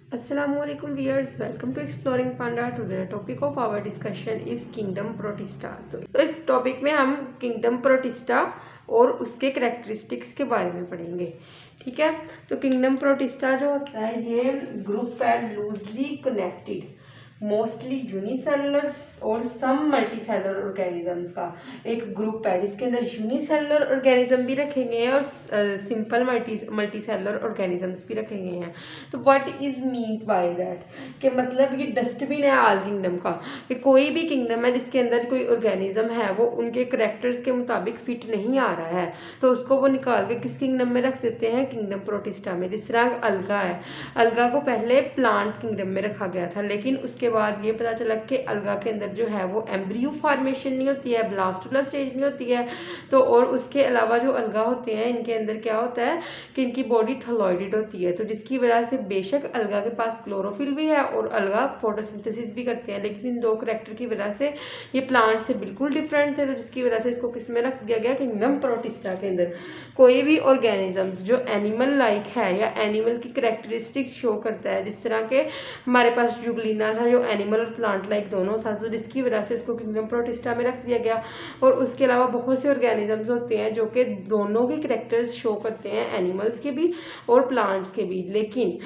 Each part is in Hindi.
Assalamualaikum viewers, welcome to Exploring Panda. Today the topic of our discussion is Kingdom Protista. तो इस टॉपिक में हम किंगडम प्रोटिस्टा और उसके करेक्टरिस्टिक्स के बारे में पढ़ेंगे। ठीक है, तो किंगडम प्रोटिस्टा जो होता है ये ग्रुप है लूजली कनेक्टेड मोस्टली यूनिसेलुलर और सम मल्टीसेलुलर ऑर्गेनिजम्स का एक ग्रुप है जिसके अंदर यूनिसेलुलर ऑर्गेनिज्म भी रखे गए हैं और सिंपल मल्टीसेलुलर ऑर्गेनिजम्स भी रखे गए हैं। तो what is mean by that कि मतलब ये डस्टबिन है आल किंगडम का, कि कोई भी किंगडम है जिसके अंदर कोई ऑर्गेनिज्म है वो उनके करेक्टर्स के मुताबिक फिट नहीं आ रहा है तो उसको वो निकाल के किस किंगडम में रख देते हैं, किंगडम प्रोटिस्टा में। जिस तरह अलगा है, अलगा को पहले प्लांट किंगडम में रखा गया था, लेकिन उसके बाद ये पता चला कि अलगा के अंदर जो है वो एम्ब्रियो फॉर्मेशन नहीं होती है, ब्लास्टुला स्टेज नहीं होती है। तो और उसके अलावा जो अलगा होते हैं इनके अंदर क्या होता है कि इनकी बॉडी थैलॉइडेड होती है, तो जिसकी वजह से बेशक अलगा के पास क्लोरोफिल भी है और अलगा फोटोसिंथेसिस भी करते हैं, लेकिन इन दो करैक्टर की वजह से ये प्लांट से बिल्कुल डिफरेंट थे। तो जिसकी वजह से इसको किस में रख दिया गया, किंगडम प्रोटिस्टा के अंदर। कोई भी ऑर्गेनिजम्स जो एनिमल लाइक है या एनिमल की करेक्टरिस्टिक्स शो करता है, जिस तरह के हमारे पास जुगलिना था जो एनिमल और प्लांट लाइक दोनों था, तो जिसकी वजह से इसको किंगडम प्रोटिस्टा में रख दिया गया। और उसके अलावा बहुत से ऑर्गेनिजम्स होते हैं जो कि दोनों के करेक्टर्स शो करते हैं, एनिमल्स के भी और प्लांट्स के भी। लेकिन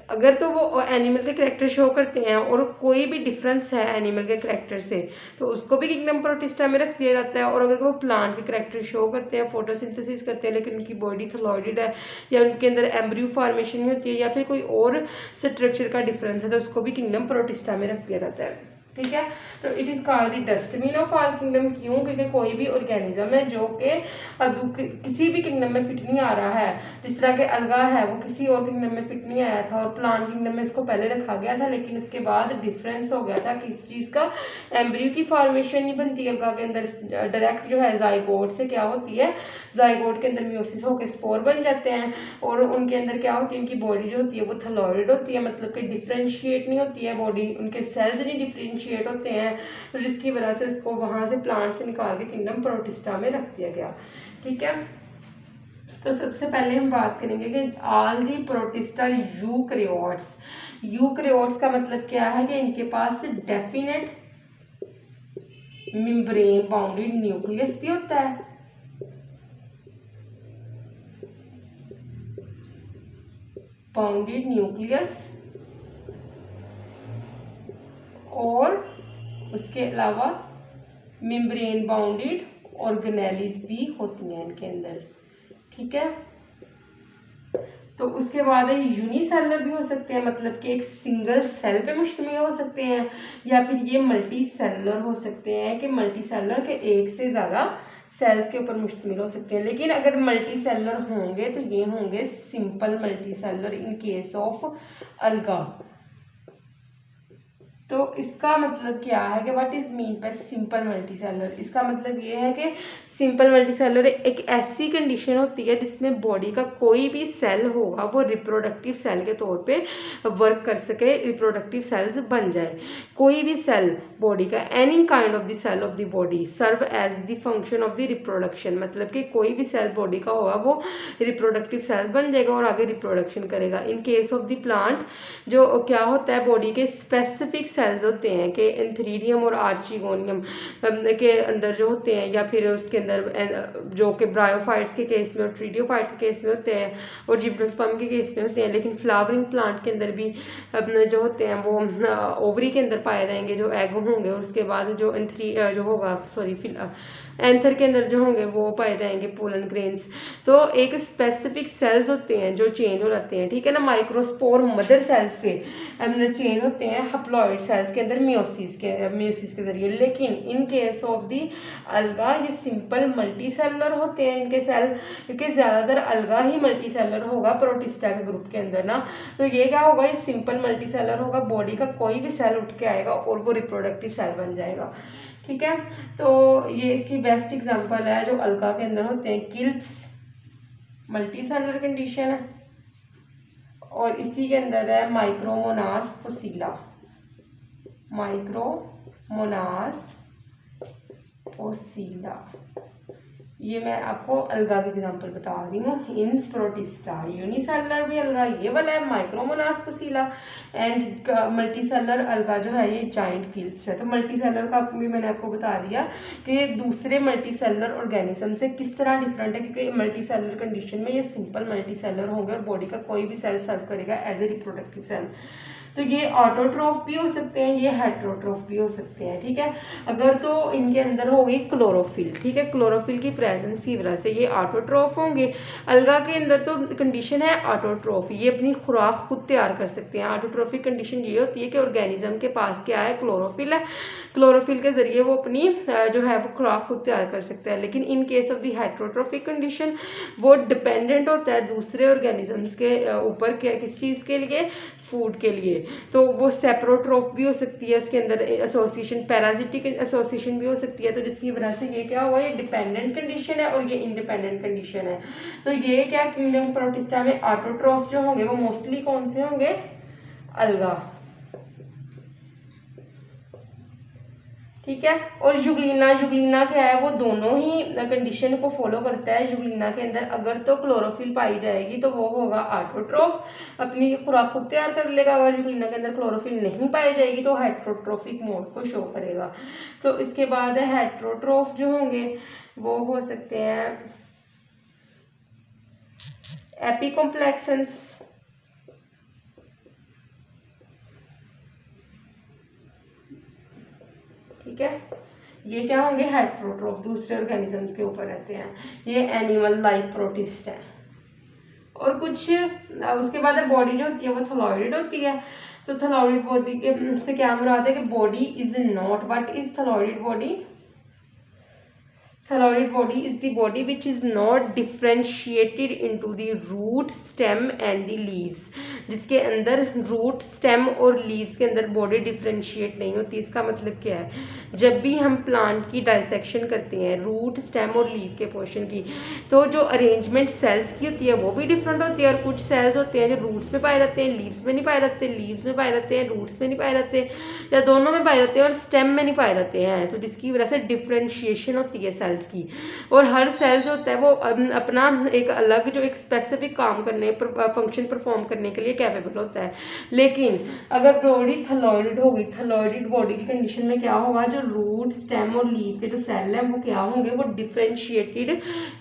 अगर तो वो एनिमल के करेक्टर शो करते हैं और कोई भी डिफरेंस है एनिमल के करेक्टर से तो उसको भी किंगडम प्रोटिस्टा में रख दिया जाता है। और अगर वो प्लांट के करेक्टर शो करते हैं, फोटोसिंथेसिस करते हैं, लेकिन उनकी बॉडी थैलॉइडेड है या उनके अंदर एम्ब्रियो फॉर्मेशन नहीं होती है या फिर कोई और स्ट्रक्चर का डिफरेंस है, तो उसको भी किंगडम प्रोटिस्टा में रख दिया जाता है। ठीक है, तो it is called the dustbin of all kingdom. क्यों? क्योंकि कोई भी ऑर्गेनिज्म है जो कि किसी भी किंगडम में फिट नहीं आ रहा है, जिस तरह के अलगा है वो किसी और किंगडम में फिट नहीं आया था और प्लांट किंगडम में इसको पहले रखा गया था, लेकिन उसके बाद डिफरेंस हो गया था किस चीज़ का, एम्ब्रियो की फॉर्मेशन नहीं बनती अलगा के अंदर, डायरेक्ट जो है जाइगोट से क्या होती है, जाइगोट के अंदर मियोसिस होकर स्पोर बन जाते हैं और उनके अंदर क्या होती है, उनकी बॉडी जो होती है वो थैलॉइडेड होती है, मतलब कि डिफ्रेंशिएट नहीं होती है बॉडी, उनके सेल्स नहीं डिफ्रेंशिएट होते हैं, तो जिसकी वजह से इसको वहां से प्लांट से निकाल के किंगडम प्रोटिस्टा में रख दिया गया। ठीक है, तो सबसे पहले हम बात करेंगे कि all the protista eukaryotes. Eukaryotes का मतलब क्या है कि इनके पास डेफिनेट मेम्ब्रेन बाउंडेड न्यूक्लियस भी होता है, बाउंडेड न्यूक्लियस, और उसके अलावा मेम्ब्रेन बाउंडेड ऑर्गेनेलिस भी होती हैं इनके अंदर। ठीक है, तो उसके बाद यूनिसेलुलर भी हो सकते हैं, मतलब कि एक सिंगल सेल पे मुश्तमिल हो सकते हैं, या फिर ये मल्टी सेलुलर हो सकते हैं कि मल्टी सेलुलर के एक से ज़्यादा सेल्स के ऊपर मुश्तमिल हो सकते हैं। लेकिन अगर मल्टी सेलुलर होंगे तो ये होंगे simple multi cellular in case of अलगा। तो इसका मतलब क्या है कि what is mean by simple multicellular? इसका मतलब ये है कि सिंपल मल्टीसेलुलर एक ऐसी कंडीशन होती है जिसमें बॉडी का कोई भी सेल होगा वो रिप्रोडक्टिव सेल के तौर पे वर्क कर सके, रिप्रोडक्टिव सेल्स बन जाए। कोई भी सेल बॉडी का, any kind of the cell of the body serve as the function of the reproduction, मतलब कि कोई भी सेल बॉडी का होगा वो रिप्रोडक्टिव सेल्स बन जाएगा और आगे रिप्रोडक्शन करेगा। In case of the plant जो क्या होता है, बॉडी के स्पेसिफिक सेल्स होते हैं कि एंथ्रीडियम और आर्चिगोनियम के अंदर जो होते हैं, या फिर उसके अंदर जो कि ब्रायोफाइट्स के केस में और ट्रीडियोफाइट के केस में होते हैं और जिम्नोस्पर्म के केस में होते हैं। लेकिन फ्लावरिंग प्लांट के अंदर भी जो होते हैं वो ओवरी के अंदर पाए जाएंगे जो एग होंगे, और उसके बाद जो जो होगा एंथर के अंदर जो होंगे वो पाए जाएंगे पोलन ग्रेन्स। तो एक स्पेसिफिक सेल्स होते हैं जो चेंज हो जाते हैं, ठीक है ना, माइक्रोस्पोर मदर सेल्स से चेंज होते हैं हप्लॉइड सेल्स के अंदर मियोसिस के जरिए। लेकिन इन केस ऑफ दी अलगा ये सिंपल मल्टी सेलुलर होते हैं इनके सेल, क्योंकि ज़्यादातर अलगा ही मल्टी सेलुलर होगा प्रोटिस्टा के ग्रुप के अंदर ना। तो ये क्या होगा, ये सिंपल मल्टी सेलुलर होगा, बॉडी का कोई भी सेल उठ के आएगा और वो रिप्रोडक्टिव सेल बन जाएगा। ठीक है, तो ये इसकी बेस्ट एग्जांपल है जो अलगा के अंदर होते हैं, किल्प्स मल्टी सेलुलर कंडीशन है, और इसी के अंदर है माइक्रोमोनास फसीला, माइक्रोमोनास फसीला। ये मैं आपको अलगा की एग्जांपल बता रही हूँ। इन प्रोटिस्टा यूनिसेलुलर भी अलगा ये वाला है, माइक्रोमोनास पसीला, एंड मल्टीसेलुलर अलगा जो है ये जाइंट गिल्प्स है। तो मल्टीसेलुलर का भी मैंने आपको बता दिया कि दूसरे मल्टीसेलुलर ऑर्गेनिज्म से किस तरह डिफरेंट है, क्योंकि मल्टीसेलुलर कंडीशन में ये सिंपल मल्टीसेलुलर होंगे और बॉडी का कोई भी सेल सर्व करेगा एज ए रिप्रोडक्टिव सेल। तो ये ऑटोट्रोफ भी हो सकते हैं, ये हेट्रोट्रोफ भी हो सकते हैं, ठीक है। अगर तो इनके अंदर होगी क्लोरोफिल, ठीक है, क्लोरोफिल की प्रेजेंस की वजह से ये ऑटोट्रोफ होंगे। अलगा के अंदर तो कंडीशन है ऑटोट्रोफ, ये अपनी खुराक खुद तैयार कर सकते हैं। ऑटोट्रोफिक कंडीशन ये होती है कि ऑर्गेनिज्म के पास क्या है, क्लोरोफिल है, क्लोरोफिल के जरिए वो अपनी जो है वो खुराक खुद तैयार कर सकते हैं। लेकिन in case of the heterotrophic condition वो डिपेंडेंट होता है दूसरे ऑर्गेनिजम्स के ऊपर, किस चीज़ के लिए, फूड के लिए। तो वो सेप्रोट्रोफ भी हो सकती है, इसके अंदर एसोसिएशन, पैरासिटिक एसोसिएशन भी हो सकती है। तो जिसकी वजह से ये क्या हुआ, ये डिपेंडेंट कंडीशन है और ये इंडिपेंडेंट कंडीशन है। तो ये क्या किंगडम प्रोटिस्टा में ऑटोट्रोफ जो होंगे वो मोस्टली कौन से होंगे, अलगा, ठीक है। और जुगलीना, जुगलीना क्या है, वो दोनों ही कंडीशन को फॉलो करता है। जुगलीना के अंदर अगर तो क्लोरोफिल पाई जाएगी तो वो होगा ऑटोट्रोफ, अपनी खुराक खुद तैयार कर लेगा। अगर जुगलीना के अंदर क्लोरोफिल नहीं पाई जाएगी तो हेट्रोट्रोफिक मोड को शो करेगा। तो इसके बाद है हेट्रोट्रोफ जो होंगे वो हो सकते हैं एपिकॉम्प्लेक्सन्स, ठीक है। ये क्या होंगे, हेट्रोट्रोफ, दूसरे ऑर्गेनिजम्स के ऊपर रहते हैं। ये एनिमल लाइक प्रोटिस्ट है। और कुछ उसके बाद बॉडी जो होती है वो थैलॉइड होती है। तो थैलॉइड बॉडी के से क्या मुराद है कि body is not, what is thalloid body, thyroid body is the body which is not differentiated into the root, stem and the leaves, जिसके अंदर रूट, स्टेम और लीव्स के अंदर बॉडी डिफ्रेंशिएट नहीं होती। इसका मतलब क्या है, जब भी हम प्लांट की डाइसेक्शन करते हैं रूट, स्टेम और लीव के पोर्शन की, तो जो अरेंजमेंट सेल्स की होती है वो भी डिफरेंट होती है। और कुछ सेल्स होते हैं जो रूट्स में पाए जाते हैं, लीव्स में नहीं पाए जाते, लीव्स में पाए जाते हैं, रूट्स में नहीं पाए जाते, या दोनों में पाए जाते हैं और स्टेम में नहीं पाए जाते हैं। तो जिसकी वजह से डिफ्रेंशिएशन होती है सेल्स की। और हर सेल जो होता है वो अपना एक अलग जो एक स्पेसिफिक काम करने, फंक्शन परफॉर्म करने के लिए कैपेबल होता है। लेकिन अगर बॉडी थैलॉइड होगी, थैलॉइड बॉडी की कंडीशन में क्या होगा, जो रूट, स्टेम और लीफ के जो सेल हैं वो क्या होंगे, वो डिफ्रेंशिएटेड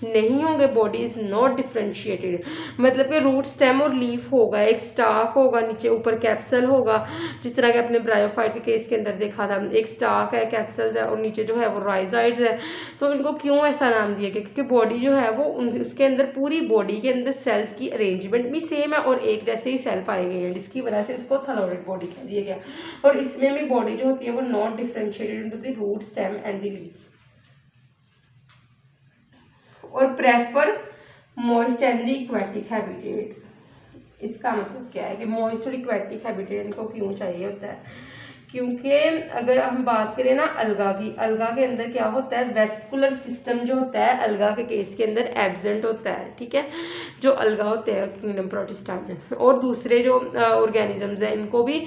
नहीं होंगे। बॉडी इज नॉट डिफ्रेंशिएटेड, मतलब कि रूट, स्टेम और लीफ होगा, एक स्टाक होगा, नीचे ऊपर कैप्सल होगा, जिस तरह के अपने ब्रायोफाइट के केस के अंदर देखा था, एक स्टाक है, कैप्सल्स है और नीचे जो है वो राइजाइड्स है। तो इनको क्यों ऐसा नाम दिया गया, क्योंकि बॉडी जो है वो उसके अंदर, पूरी बॉडी के अंदर सेल्स की अरेंजमेंट भी सेम है और एक जैसे ही सेल पाए गए हैं, जिसकी वजह से उसको थैलॉइड बॉडी कह दिया गया। और इसमें भी बॉडी जो होती है वो not differentiated into the root, stem and the leaves, और prefer moist and the aquatic habitat. इसका मतलब क्या है कि मॉइस्ट और एक्वेटिक हैबिटेट इनको क्यों चाहिए होता है, क्योंकि अगर हम बात करें ना अलगा की, अलगा के अंदर क्या होता है, वेस्कुलर सिस्टम जो होता है अलगा के केस के अंदर एब्सेंट होता है, ठीक है, जो अलगा होते हैं किंगडम प्रोटिस्टा में। और दूसरे जो ऑर्गेनिजम्स हैं इनको भी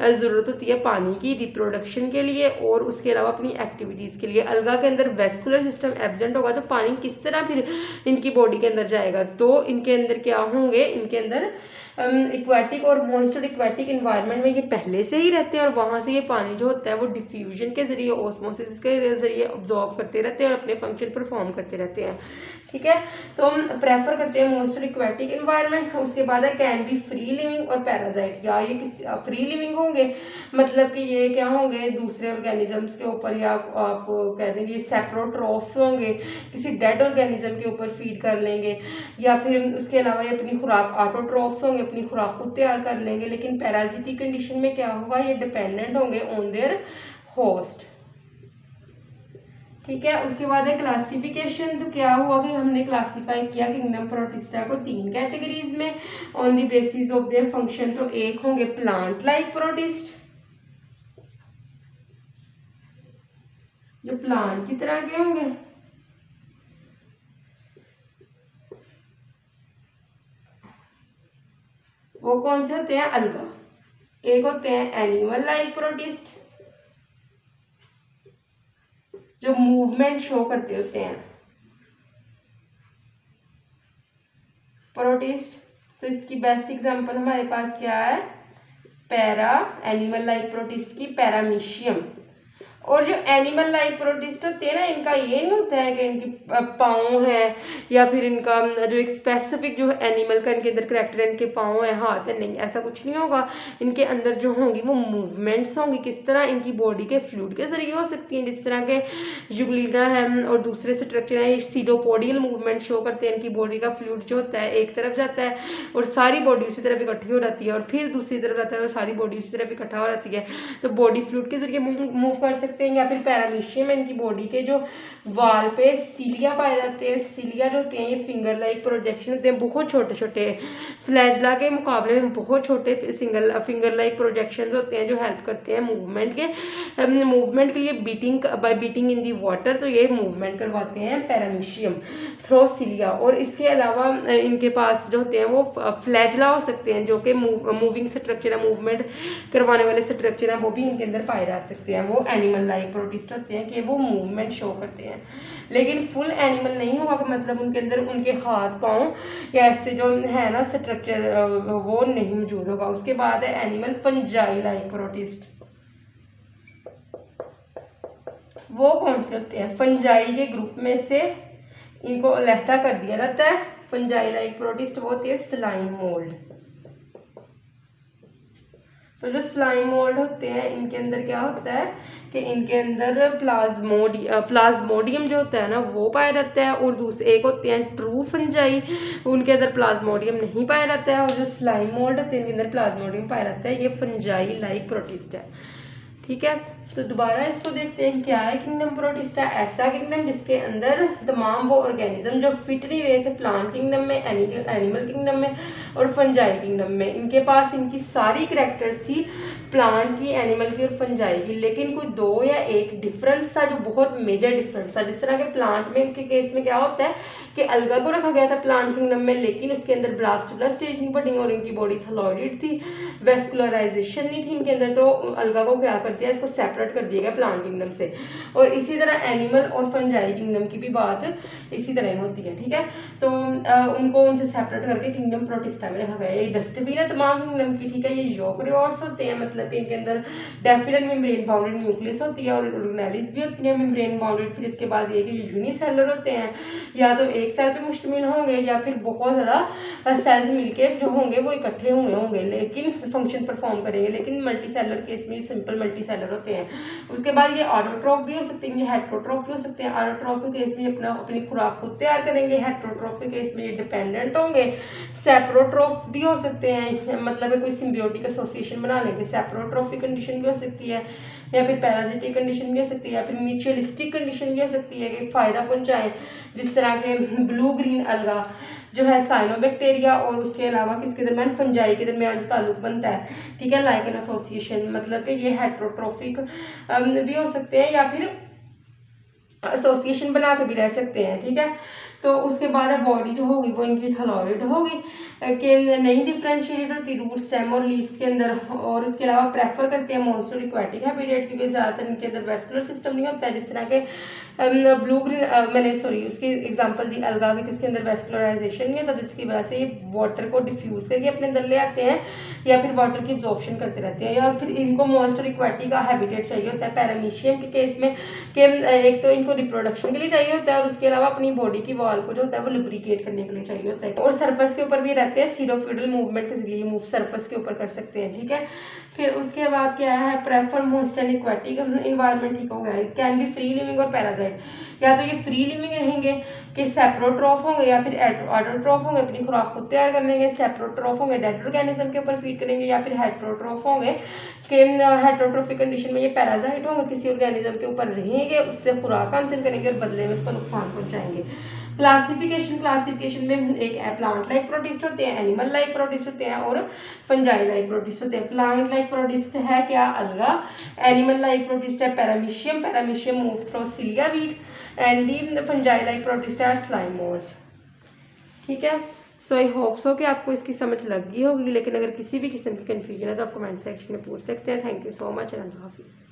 ज़रूरत होती है पानी की, रिप्रोडक्शन के लिए और उसके अलावा अपनी एक्टिविटीज़ के लिए। अलगा के अंदर वेस्कुलर सिस्टम एब्सेंट होगा तो पानी किस तरह फिर इनकी बॉडी के अंदर जाएगा, तो इनके अंदर क्या होंगे, इनके अंदर इक्वेटिक और मॉइस्ट और इक्वेटिक इन्वायरमेंट में ये पहले से ही रहते हैं और वहाँ से ये पानी जो होता है वो डिफ्यूजन के जरिए, ऑस्मोसिस के जरिए ऑब्जॉर्व करते रहते हैं और अपने फंक्शन परफॉर्म करते रहते हैं, ठीक है। तो हम प्रेफर करते हैं मॉइस्ट और इक्वेटिक इन्वायरमेंट। उसके बाद है कैन बी फ्री लिविंग और पैरासाइट, या ये किस फ्री लिविंग होंगे, मतलब कि ये क्या होंगे, दूसरे ऑर्गेनिजम्स के ऊपर, या आप कह देंगे सेप्रोट्रॉफ्स होंगे, किसी डेड ऑर्गेनिज्म के ऊपर फीड कर लेंगे, या फिर उसके अलावा ये अपनी खुराक, ऑटोट्रॉफ्स होंगे, अपनी खुराक खुद तैयार कर लेंगे। लेकिन पैरासिटिक कंडीशन में क्या होगा, ये डिपेंडेंट होंगे ऑन देयर होस्ट, ठीक है। उसके बाद है क्लासिफिकेशन। तो क्या हुआ कि हमने क्लासिफाई किया किंगडम प्रोटिस्टा को 3 कैटेगरीज में on the basis of their function. तो एक होंगे प्लांट लाइक प्रोटिस्ट, जो प्लांट की तरह के होंगे, वो कौन से होते हैं, अलगा। एक होते हैं एनिमल लाइक प्रोटिस्ट, जो मूवमेंट शो करते होते हैं, प्रोटिस्ट। तो इसकी बेस्ट एग्जांपल हमारे पास क्या है, पैरा एनिमल लाइक प्रोटिस्ट की पैरामीशियम। और जो एनिमल लाइक प्रोटिस्ट होते हैं ना, इनका ये नहीं होता है कि इनकी पाँव है या फिर इनका जो एक स्पेसिफिक जो एनिमल का इनके अंदर करैक्टर है, इनके पाँव है, हाथ है, नहीं, ऐसा कुछ नहीं होगा। इनके अंदर जो होंगी वो मूवमेंट्स होंगी। किस तरह, इनकी बॉडी के फ्लूइड के जरिए हो सकती हैं, जिस तरह के जुगुलिना है और दूसरे स्ट्रक्चर है, सीडोपोडियल मूवमेंट शो करते हैं। इनकी बॉडी का फ्लूइड जो होता है एक तरफ जाता है और सारी बॉडी उसी तरफ इकट्ठी हो जाती है, और फिर दूसरी तरफ जाता है और सारी बॉडी उसी तरफ इकट्ठा हो जाती है। तो बॉडी फ्लूइड के जरिए मूव कर सकते हैं। या फिर पैरामीशियम, इनकी बॉडी के जो वाल पे सीलिया पाए जाते हैं। सीलिया जो होते हैं ये फिंगर लाइक प्रोजेक्शन होते हैं, बहुत छोटे छोटे, फ्लैजला के मुकाबले में बहुत छोटे फिंगर लाइक प्रोजेक्शंस होते हैं जो हेल्प करते हैं मूवमेंट के लिए bye beating in the water. तो ये मूवमेंट करवाते हैं पैरामीशियम थ्रो सीलिया। और इसके अलावा इनके पास जो होते हैं वो फ्लैजला हो सकते हैं, जो कि मूविंग स्ट्रक्चर है, मूवमेंट करवाने वाले स्ट्रक्चर हैं, वो भी इनके अंदर पाए जा सकते हैं। वो एनिमल लाइक प्रोटिस्ट होते हैं कि वो मूवमेंट शो करते हैं, लेकिन फुल एनिमल नहीं होगा, मतलब उनके अंदर उनके हाथ पाँव या ऐसे जो है ना स्ट्रक्चर वो नहीं मौजूद होगा। उसके बाद है एनिमल फंजाई लाइक प्रोटिस्ट। वो कौन से होते हैं, फंजाई के ग्रुप में से इनको अलहदा कर दिया जाता है। फंजाई लाइक प्रोटिस्ट वो होते हैं स्लाइम मोल्ड। तो जो स्लाइम मोल्ड होते हैं इनके अंदर क्या होता है कि इनके अंदर प्लाज्मोडियम जो होता है ना वो पाया जाता है, और दूसरे एक होते हैं ट्रू फंजाई, उनके अंदर प्लाज्मोडियम नहीं पाया जाता है। और जो स्लाइम मोल्ड होते हैं इनके अंदर प्लाज्मोडियम पाया जाता है। ये फंजाई लाइक प्रोटिस्ट है, ठीक है। तो दोबारा इसको देखते हैं, क्या है किंगडम प्रोटिस्टा, ऐसा किंगडम जिसके अंदर तमाम वो ऑर्गेनिज्म जो फिट नहीं रहे थे प्लांट किंगडम में, एनिमल किंगडम में और फंजाई किंगडम में। इनके पास इनकी सारी करैक्टर्स थी प्लांट की, एनिमल की और फंजाई की, लेकिन कोई दो या एक डिफरेंस था जो बहुत मेजर डिफरेंस था। जिस तरह के प्लांट में इनके केस में क्या होता है कि अलगा को रखा गया था प्लांट किंगडम में, लेकिन उसके अंदर ब्लास्टुला स्टेज नहीं पड़ी और इनकी बॉडी थैलॉइड थी, वेस्कुलराइजेशन नहीं थी इनके अंदर, तो अलगा को क्या कर दिया, इसको सेपरेट कर दिया गया प्लांट किंगडम से। और इसी तरह एनिमल और फंजाई किंगडम की भी बात इसी तरह होती है, ठीक है। तो उनको उनसे सेपरेट करके किंगडम प्रोटिस्टा में रखा गया। ये डस्टबिन है तमाम किंगडम की, ठीक है। ये यूकैरियोट्स होते हैं, मतलब इनके अंदर डेफिनेट मेम्ब्रेन बाउंडेड न्यूक्लियस होती है और ऑर्गेनेलिस भी होती है मेम्ब्रेन बाउंडेड। फिर इसके बाद ये कि ये यूनिसेलुलर होते हैं, या तो एक सेल पे मुश्तमिल होंगे या फिर बहुत ज़्यादा सेल्स मिलके जो होंगे वो इकट्ठे हुए होंगे, लेकिन फंक्शन परफॉर्म करेंगे। लेकिन मल्टी सेलर केस में सिंपल मल्टी सेलर होते हैं। उसके बाद ये ऑटोट्रॉफ भी हो सकते हैं, ये हेटेरोट्रॉफ भी हो सकते हैं। ऑटोट्रॉफ के केस में अपनी खुराक खुद तैयार करेंगे, हेटेरोट्रॉफ के केस में ये डिपेंडेंट होंगे। सेप्रोट्रॉफ भी हो सकते हैं, मतलब कोई सिम्बियोटिक एसोसिएशन बना लेंगे, सेप्रोट्रॉफिक कंडीशन भी हो सकती है, या फिर पैरासिटिक कंडीशन भी हो सकती है, या फिर म्यूचुअलिस्टिक कंडीशन भी हो सकती है कि फ़ायदा पहुंचाएं, जिस तरह के ब्लू ग्रीन अलगा जो है साइनोबैक्टीरिया और उसके अलावा किसके दरमियान, फंजाई के दरमियान ताल्लुक बनता है, ठीक है, लाइक एन एसोसिएशन, मतलब कि ये हेटेरोट्रॉफिक भी हो सकते हैं या फिर एसोसिएशन बना के भी रह सकते हैं, ठीक है। तो उसके बाद बॉडी जो होगी वो इनकी थैलॉइड होगी कि नहीं डिफ्रेंशिएटेड होती रूट स्टेम और लीव्स के अंदर। और उसके अलावा प्रेफर करते हैं मोस्ट एक्वाटिक हैबिटेट, क्योंकि ज़्यादातर इनके अंदर वेस्कुलर सिस्टम नहीं होता है, जिस तरह के ब्लू ग्रीन उसकी एग्जांपल दी अलगा की, जिसके अंदर वेस्कुलराइजेशन नहीं होता, जिसकी वजह से ये वाटर को डिफ्यूज करके अपने अंदर ले आते हैं या फिर वाटर की एब्जॉर्प्शन करते रहते हैं। या फिर इनको मोस्ट एक्वाटिक का हैबिटेट चाहिए होता है पैरामीशियम के केस में, कि एक तो इनको रिप्रोडक्शन के लिए चाहिए होता है और उसके अलावा अपनी बॉडी की वॉल को जो होता है वो लुब्रिकेट करने के लिए चाहिए होता है। और सरफेस के ऊपर भी रहते हैं, सीडोफ्यूडल मूवमेंट के जरिए मूव सरफेस के ऊपर कर सकते हैं, ठीक है। फिर उसके बाद क्या है, prefer most and aquatic environment, ठीक हो गया। It can be free living और पैरासाइट, या तो ये फ्री लिविंग रहेंगे कि सेप्रोट्रॉफ होंगे या फिर ऑटोट्रॉफ होंगे, अपनी खुराक खुद तैयार कर लेंगे। सेप्रोट्रॉफ होंगे डेड ऑर्गेनिज्म के ऊपर फीड करेंगे, या फिर हेटेरोट्रॉफ होंगे कि हेटेरोट्रॉफिक कंडीशन में ये पैरासाइट होंगे, किसी ऑर्गेनिज्म के ऊपर रहेंगे, उससे खुराक हासिल करेंगे और बदले में उसको नुकसान पहुंचाएंगे। क्लासिफिकेशन में एक प्लांट लाइक प्रोटिस्ट होते हैं, एनिमल लाइक प्रोटिस्ट होते हैं और फंजाई लाइक प्रोटिस्ट होते हैं। प्लांट लाइक प्रोटिस्ट है क्या, अलगा। एनिमल लाइक प्रोटिस्ट है पैरामीशियम मूव थ्रू सीलिया वीट, and the fungi like protist है स्लाइम मोल्ड्स, ठीक है। सो आई होप सो कि आपको इसकी समझ लग गई होगी, लेकिन अगर किसी भी किस्म की कन्फ्यूजन है तो आप कमेंट सेक्शन में पूछ सकते हैं। Thank you so much and अल्लाह हाफिज़।